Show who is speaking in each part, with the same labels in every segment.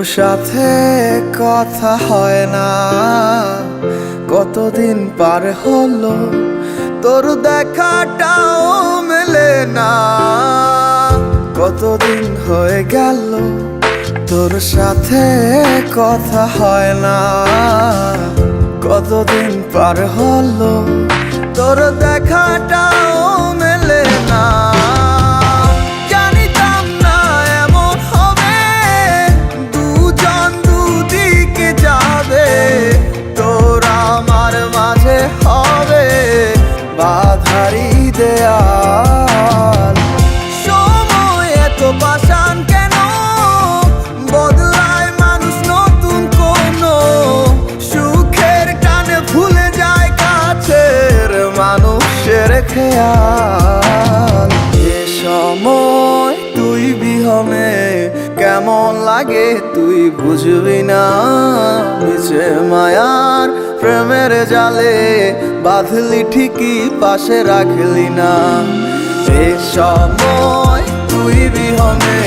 Speaker 1: সাথে কথা হয় না, কতদিন পার হলো তোর দেখাটাও মেলে না। কতদিন হয়ে গেল তোর সাথে কথা হয় না, কতদিন পার হলো তোর দেখাটাও মেলে না। জানিতাম না এমন হবে, দুজন দুদিকে যাবে, তোর আমার মাঝে হবে বাধারি দেয়াল। সময় এত পাষাণ কেন, বদলায় মানুষ নতুন কোনো সুখের টানে ভুলে যায় কাছের মানুষের খেয়াল। এ সময় তুই বিহনে কেমন লাগে তুই বুঝবি না, নিচে মায়ার প্রেমের জালে বাঁধলি ঠিকই পাশে রাখলি না। এ সময় তুই বিহনে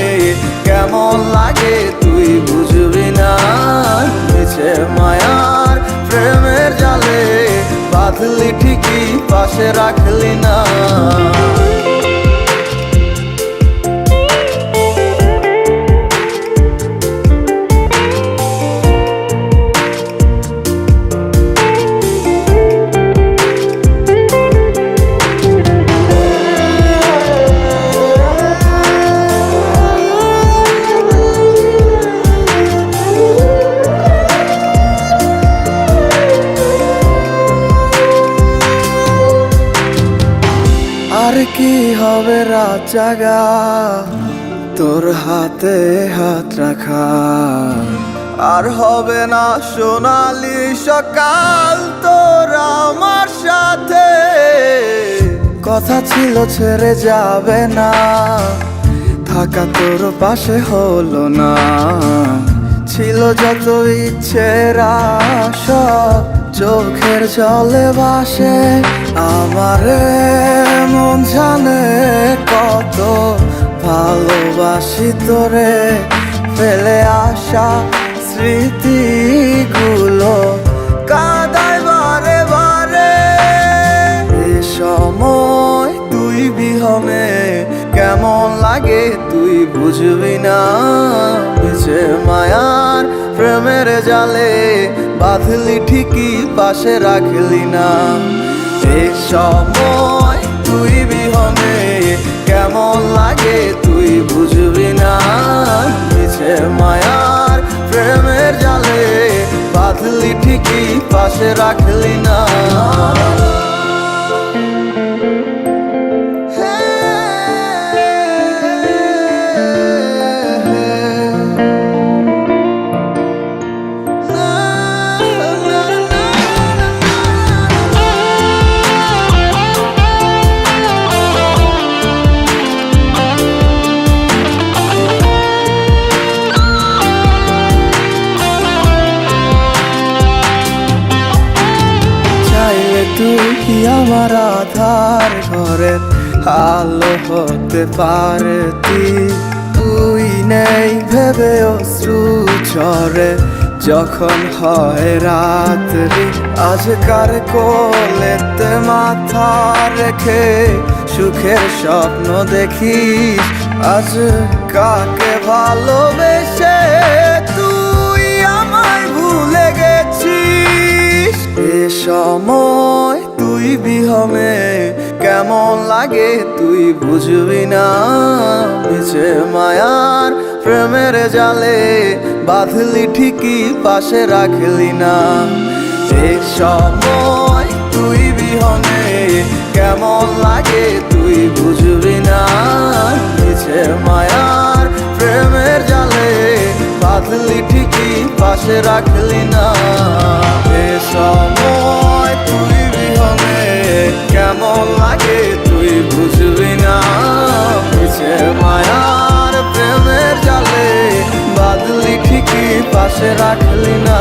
Speaker 1: কেমন লাগে তুই বুঝবি না, নিচে মায়ার প্রেমের জালে বাঁধলি ঠিকই পাশে রাখলি না। আর কি হবে রাত জাগা তোর হাতে হাত রাখা, আর হবে না সোনালি সকাল তোর আমার সাথে। কথা ছিল ছেড়ে যাবে না, থাকা তোর পাশে হলো না। ছিল যত ইচ্ছের আশা চোখের জলে ভাসে, আমারে মন জানে কত ভালোবাসি তোরে। ফেলে আসা স্মৃতিগুলো কাঁদায় বারে বারে। এ সময় তুই বিহনে কেমন লাগে তুই বুঝবি না, নিচে মায়ার প্রেমের জালে বাঁধলি ঠিকই পাশে রাখলি না। এ সময় তুই বিহনে কেমন লাগে তুই বুঝবি না, নিচে মায়ার প্রেমের জালে বাঁধলি ঠিকই পাশে রাখলি না। তুই আমার আধার ঘরের আলো হতে পারতি, তুই নেই ভেবে অশ্রু ঝরে যখন হয় রাত্রি। আজকার কোলেতে মাথা রেখে সুখের স্বপ্ন দেখিস, আজ কাকে ভালোবেসে তুই আমায় ভুলে গেছিস। এ সময় তুই বিহনে কেমন লাগে তুই বুঝবি না, নিচে মায়ার প্রেমের জালে বাঁধলি ঠিকই পাশে রাখলি না। এ সময় তুই বিহনে কেমন লাগে তুই বুঝবি না, নিচে মায়ার প্রেমের জালে বাঁধলি ঠিকই পাশে রাখলি না। এ সময় তুই বিহনে কেমন লাগে তুই বুঝবি না, নিচে মায়ার প্রেমের জালে বাঁধলি ঠিকই পাশে রাখলি না।